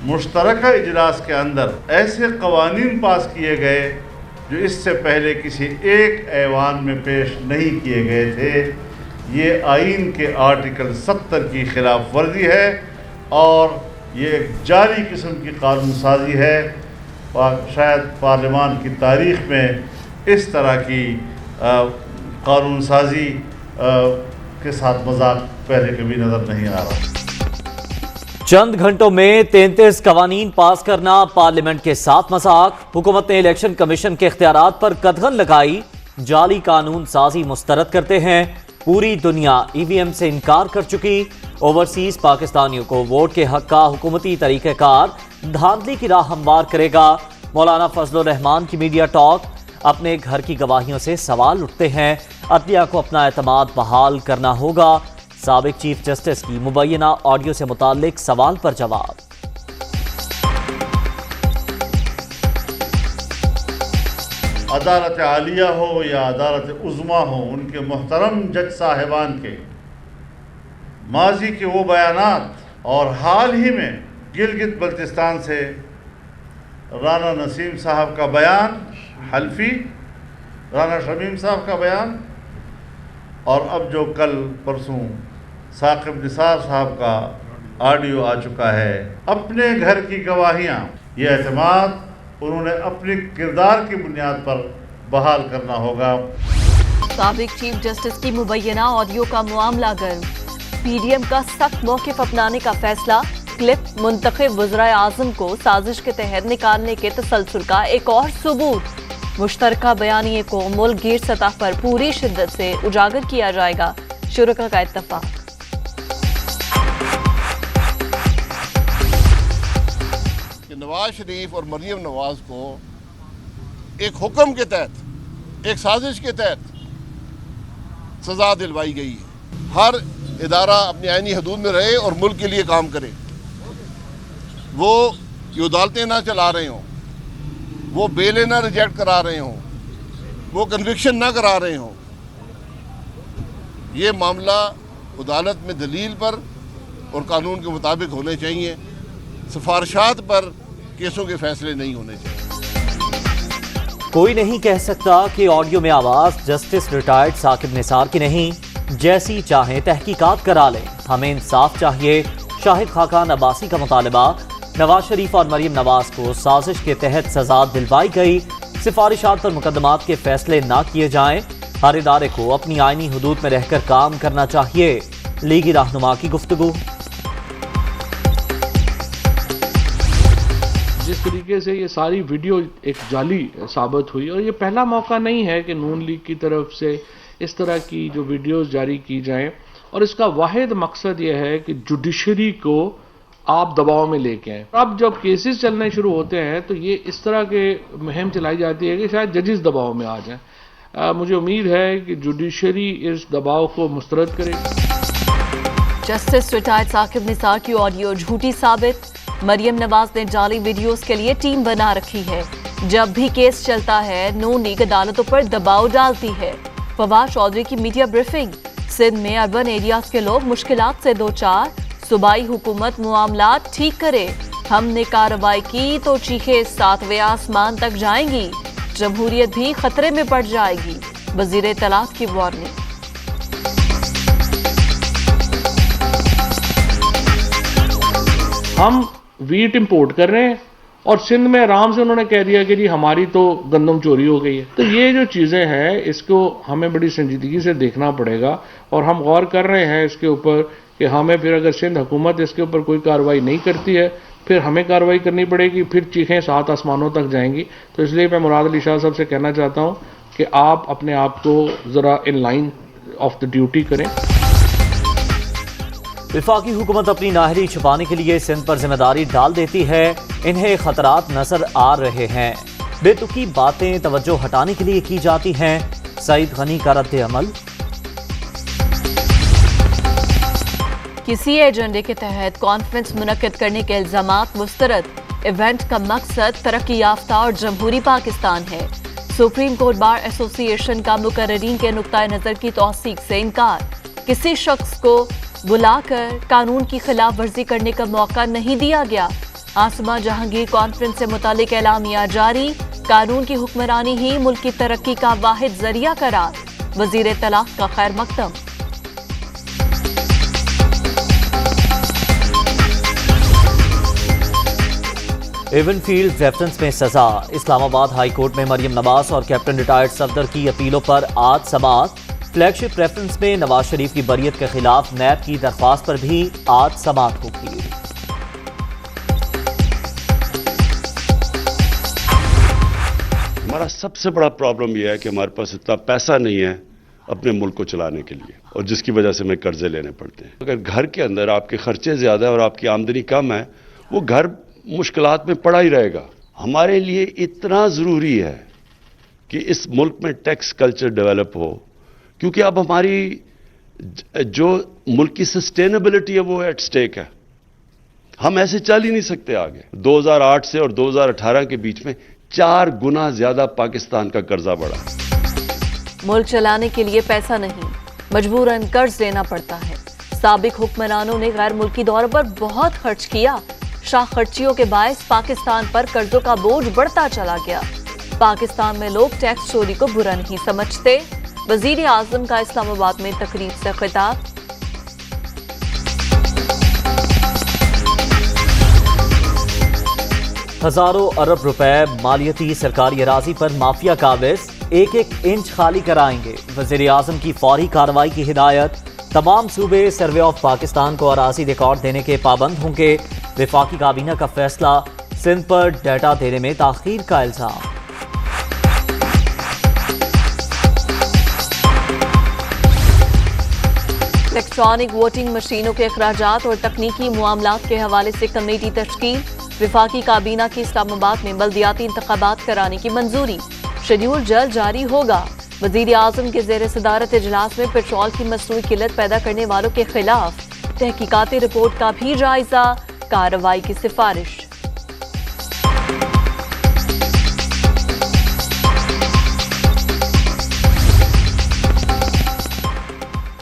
مشترکہ اجلاس کے اندر ایسے قوانین پاس کیے گئے جو اس سے پہلے کسی ایک ایوان میں پیش نہیں کیے گئے تھے۔ یہ آئین کے آرٹیکل 70 کی خلاف ورزی ہے اور یہ ایک جعلی قسم کی قانون سازی ہے۔ شاید پارلیمان کی تاریخ میں اس طرح کی قانون سازی کے ساتھ مذاق پہلے کبھی نظر نہیں آ رہا۔ چند گھنٹوں میں 33 قوانین پاس کرنا پارلیمنٹ کے ساتھ مذاق۔ حکومت نے الیکشن کمیشن کے اختیارات پر قدغن لگائی۔ جعلی قانون سازی مسترد کرتے ہیں۔ پوری دنیا ای وی ایم سے انکار کر چکی۔ اوورسیز پاکستانیوں کو ووٹ کے حق کا حکومتی طریقہ کار دھاندلی کی راہ ہموار کرے گا۔ مولانا فضل الرحمان کی میڈیا ٹاک۔ اپنے گھر کی گواہیوں سے سوال اٹھتے ہیں، عدلیہ کو اپنا اعتماد بحال کرنا ہوگا۔ سابق چیف جسٹس کی مبینہ آڈیو سے متعلق سوال پر جواب۔ عدالت عالیہ ہو یا عدالت عظمیٰ ہو، ان کے محترم جج صاحبان کے ماضی کے وہ بیانات اور حال ہی میں گلگت بلتستان سے رانا نسیم صاحب کا بیان حلفی، رانا شمیم صاحب کا بیان، اور اب جو کل پرسوں ثاقب نثار صاحب کا آڈیو آ چکا ہے، اپنے گھر کی گواہیاں، یہ اعتماد انہوں نے اپنی کردار کی بنیاد پر بحال کرنا ہوگا۔ سابق چیف جسٹس کی مبینہ آڈیو کا معاملہ گرم۔ پی ڈی ایم کا سخت موقف اپنانے کا فیصلہ۔ کلپ منتخب وزرائے اعظم کو سازش کے تحت نکالنے کے تسلسل کا ایک اور ثبوت۔ مشترکہ بیانیے کو ملک گیر سطح پر پوری شدت سے اجاگر کیا جائے گا، شرکاء کا اتفاق۔ نواز شریف اور مریم نواز کو ایک حکم کے تحت، ایک سازش کے تحت سزا دلوائی گئی ہے۔ ہر ادارہ اپنی آئینی حدود میں رہے اور ملک کے لیے کام کرے۔ وہ یہ عدالتیں نہ چلا رہے ہوں، وہ بیلیں نہ ریجیکٹ کرا رہے ہوں، وہ کنوکشن نہ کرا رہے ہوں۔ یہ معاملہ عدالت میں دلیل پر اور قانون کے مطابق ہونے چاہیے۔ سفارشات پر کیسوں کے فیصلے نہیں ہونے چاہیے۔ کوئی نہیں کہہ سکتا کہ آڈیو میں آواز جسٹس ریٹائرڈ ثاقب نثار کی نہیں۔ جیسی چاہیں تحقیقات کرا لیں، ہمیں انصاف چاہیے۔ شاہد خاقان عباسی کا مطالبہ۔ نواز شریف اور مریم نواز کو سازش کے تحت سزا دلوائی گئی۔ سفارشات پر مقدمات کے فیصلے نہ کیے جائیں۔ ہر ادارے کو اپنی آئینی حدود میں رہ کر کام کرنا چاہیے۔ لیگی رہنما کی گفتگو۔ جس طریقے سے یہ ساری ویڈیو ایک جعلی ثابت ہوئی، اور یہ پہلا موقع نہیں ہے کہ نون لیگ کی طرف سے اس طرح کی جو ویڈیوز جاری کی جائیں، اور اس کا واحد مقصد یہ ہے کہ جوڈیشری کو آپ دباؤ میں لے کے آئیں۔ اب جب کیسز چلنے شروع ہوتے ہیں تو یہ اس طرح کے مہم چلائی جاتی ہے کہ شاید ججز دباؤ میں آ جائیں۔ مجھے امید ہے کہ جوڈیشری اس دباؤ کو مسترد کرے۔ جسٹس ریٹائرڈ ثاقب نثار کی آڈیو جھوٹی ثابت۔ مریم نواز نے جعلی ویڈیوز کے لیے ٹیم بنا رکھی ہے۔ جب بھی کیس چلتا ہے نون لیگ عدالتوں پر دباؤ ڈالتی ہے۔ فواد چودھری کی میڈیا بریفنگ۔ سندھ میں اربن ایریاز کے لوگ مشکلات سے دوچار۔ صوبائی حکومت معاملات ٹھیک کرے۔ ہم نے کارروائی کی تو چیخیں 7ویں آسمان تک جائیں گی۔ جمہوریت بھی خطرے میں پڑ جائے گی، وزیر اطلاعات کی وارننگ۔ ہم ویٹ امپورٹ کر رہے ہیں اور سندھ میں آرام سے انہوں نے کہہ دیا کہ جی ہماری تو گندم چوری ہو گئی ہے۔ تو یہ جو چیزیں ہیں اس کو ہمیں بڑی سنجیدگی سے دیکھنا پڑے گا، اور ہم غور کر رہے ہیں اس کے اوپر کہ ہمیں پھر اگر سندھ حکومت اس کے اوپر کوئی کارروائی نہیں کرتی ہے پھر ہمیں کارروائی کرنی پڑے گی، پھر چیخیں 7 آسمانوں تک جائیں گی۔ تو اس لیے میں مراد علی شاہ صاحب سے کہنا چاہتا ہوں کہ آپ اپنے آپ کو ذرا in line of the duty کریں۔ وفاقی حکومت اپنی نااہلی چھپانے کے لیے سندھ پر ذمہ داری ڈال دیتی ہے۔ انہیں خطرات نظر آ رہے ہیں، بے تکی باتیں توجہ ہٹانے کے لیے کی جاتی ہیں۔ سعید غنی کا رد عمل۔ کسی ایجنڈے کے تحت کانفرنس منعقد کرنے کے الزامات مسترد۔ ایونٹ کا مقصد ترقی یافتہ اور جمہوری پاکستان ہے۔ سپریم کورٹ بار ایسوسی ایشن کا مقررین کے نقطہ نظر کی توثیق سے انکار۔ کسی شخص کو بلا کر قانون کی خلاف ورزی کرنے کا موقع نہیں دیا گیا۔ आसमा जहांगीर कॉन्फ्रेंस से मुतालिक एलामिया जारी, कानून की हुक्मरानी ही मुल्क की तरक्की का वाहिद जरिया करार, वजीर तलाक का खैर मकदम। इवन फील्ड रेफरेंस में सजा, इस्लामाबाद हाई कोर्ट में मरियम नवाज और कैप्टन रिटायर्ड सफदर की अपीलों पर आज समाअत। फ्लैगशिप रेफरेंस में नवाज शरीफ की बरियत के खिलाफ नैब की दरख्वास्त पर भी आज समाअत होगी। हमारा सबसे बड़ा प्रॉब्लम यह है कि हमारे पास इतना पैसा नहीं है अपने मुल्क को चलाने के लिए, और जिसकी वजह से हमें कर्जे लेने पड़ते हैं। अगर घर के अंदर आपके खर्चे ज्यादा है और आपकी आमदनी कम है, वो घर मुश्किलात में पड़ा ही रहेगा। हमारे लिए इतना जरूरी है कि इस मुल्क में टैक्स कल्चर डेवलप हो, क्योंकि अब हमारी जो मुल्क की सस्टेनेबिलिटी है वो एट स्टेक है। हम ऐसे चल ही नहीं सकते आगे। 2008 से और 2018 के बीच में 4 गुना ज्यादा पाकिस्तान का कर्जा बढ़ा। मुल्क चलाने के लिए पैसा नहीं, मजबूरन कर्ज लेना पड़ता है। साबिक हुक्मरानों ने गैर मुल्की दौरों पर बहुत खर्च किया। शाह खर्चियों के बायस पाकिस्तान पर कर्जों का बोझ बढ़ता चला गया। पाकिस्तान में लोग टैक्स चोरी को बुरा नहीं समझते। वजीर आजम का इस्लामाबाद में तकरीब से खिताब। हजारों अरब रुपए मालियती सरकारी अराजी पर माफिया काबिज, एक एक इंच खाली कराएंगे। वजीर आजम की फौरी कार्रवाई की हिदायत। तमाम सूबे सर्वे ऑफ पाकिस्तान को अराजी रिकॉर्ड देने के पाबंद होंगे। वफाकी काबीना का फैसला, सिंध पर डाटा देने में ताखीर का इल्जाम। इलेक्ट्रॉनिक वोटिंग मशीनों के अखराजात और तकनीकी मामलात के हवाले से कमेटी तश्कील। वफाकी काबीना की इस्लामाबाद में बल्दियाती इंतखाबात कराने की मंजूरी। शेड्यूल जल्द जारी होगा। वजीर आजम के ज़ेर सदारत इजलास में पेट्रोल की मसनूई किल्लत पैदा करने वालों के खिलाफ तहकीकाती रिपोर्ट का भी जायजा, कार्रवाई की सिफारिश।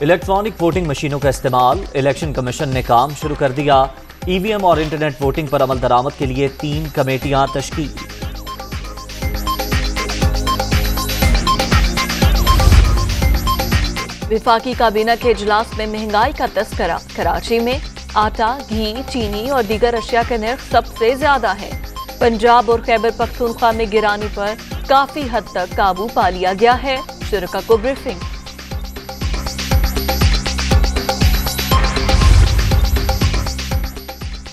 इलेक्ट्रॉनिक वोटिंग मशीनों का इस्तेमाल, इलेक्शन कमीशन ने काम शुरू कर दिया। ईवीएम और इंटरनेट वोटिंग पर अमल दरामद के लिए 3 कमेटियां तश्कील। वफाकी काबीना के इजलास में महंगाई का तस्करा। कराची में आटा, घी, चीनी और दीगर अशिया के नर्ख सबसे ज्यादा है। पंजाब और खैबर पख्तूनख्वा में गिरानी पर काफी हद तक काबू पा लिया गया है। शुरका को ब्रीफिंग।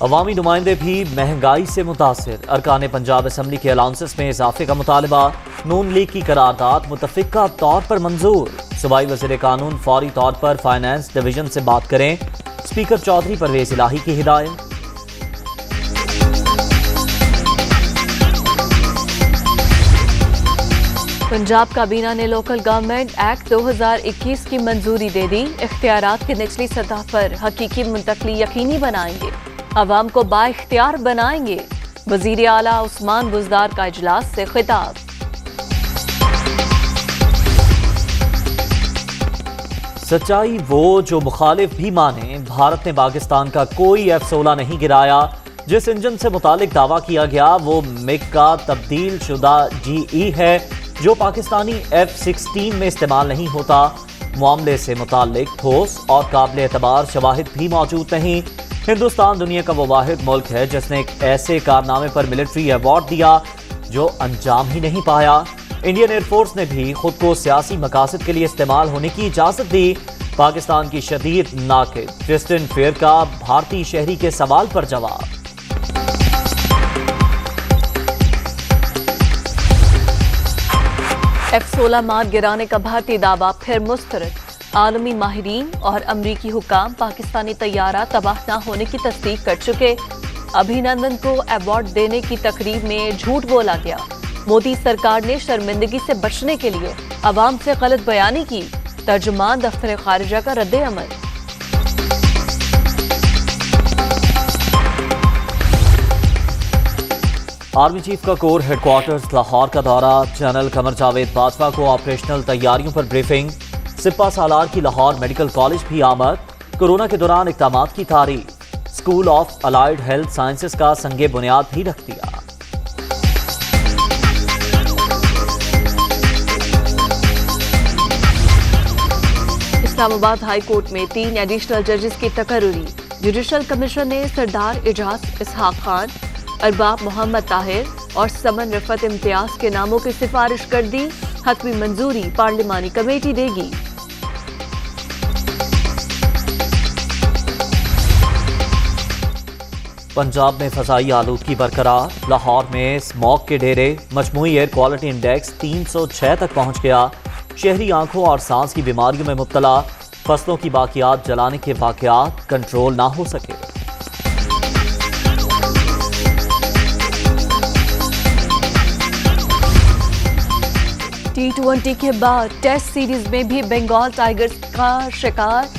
अवामी नुमाइंदे भी महंगाई से मुतासिर। अरकान पंजाब असम्बली के अलाउंसेस में इजाफे का मुतालबा। नून लीग की करारदाद मुतफिका तौर पर मंजूर। सूबाई वज़ीर कानून फौरी तौर पर फाइनेंस डिवीजन से बात करें। स्पीकर चौधरी परवेज इलाही की हिदायत। पंजाब काबीना ने लोकल गवर्नमेंट एक्ट 2021 की मंजूरी दे दी। इख्तियारात की निचली सतह पर हकीकी मुंतकली यकीनी बनाएंगे। अवाम को बाइख्तियार बनाएंगे। वजीर आला उस्मान बुज़दार का इजलास से खिताब। सच्चाई वो जो मुखालिफ भी माने। भारत ने पाकिस्तान का कोई F-16 नहीं गिराया। जिस इंजन से मुतालिक दावा किया गया वो मिग का तब्दील शुदा GE है जो पाकिस्तानी F-16 में इस्तेमाल नहीं होता। मामले से मुतालिक ठोस और काबिल एतबार शवाहिद भी मौजूद नहीं। हिंदुस्तान दुनिया का वो वाहिद मुल्क है जिसने एक ऐसे कारनामे पर मिलिट्री अवार्ड दिया जो अंजाम ही नहीं पाया। इंडियन एयरफोर्स ने भी खुद को सियासी मकासद के लिए इस्तेमाल होने की इजाजत दी। पाकिस्तान की शदीद नाकिद क्रिस्टिन फेयर का भारतीय शहरी के सवाल पर जवाब। F-16 मार गिराने का भारतीय दावा फिर मुस्तरद। आलमी माहिरीन और अमरीकी हुकाम पाकिस्तानी तैयारा तबाह न होने की तस्दीक कर चुके। अभिनंदन को अवार्ड देने की तकरीब में झूठ बोला गया। मोदी सरकार ने शर्मिंदगी से बचने के लिए अवाम से गलत बयानी की। तर्जुमान दफ्तर खारिजा का रद्द अमल। आर्मी चीफ का कोर हेडक्वार्टर्स लाहौर का दौरा। जनरल कमर जावेद बाजवा को ऑपरेशनल तैयारियों पर ब्रीफिंग। सिपा सालार की लाहौर मेडिकल कॉलेज भी आमद। कोरोना के दौरान इक़दामात की तारीफ। School of allied health sciences का संगे बुनियाद भी रख दिया। इस्लामाबाद हाई कोर्ट में 3 एडिशनल जजेस की तकर्री। जुडिशल कमीशन ने सरदार एजाज इसहाक खान, अरबाब मोहम्मद ताहिर और समन रफत इम्तियाज के नामों की सिफारिश कर दी। हतमी मंजूरी पार्लिमानी कमेटी देगी। पंजाब में फसाई आलूदगी बरकरार। लाहौर में स्मॉग के डेरे। मजमूई एयर क्वालिटी इंडेक्स 306 तक पहुंच गया। शहरी आंखों और सांस की बीमारियों में मुब्तला। फसलों की बाकियात जलाने के वाकयात कंट्रोल ना हो सके। T20 के बाद टेस्ट सीरीज में भी बंगाल टाइगर्स का शिकार।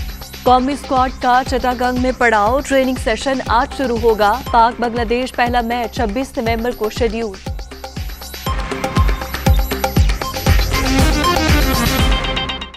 कौमी स्क्वाड का चिटागंग में पड़ाव। ट्रेनिंग सेशन आज शुरू होगा। पाक बांग्लादेश पहला मैच 26 नवंबर को शेड्यूल।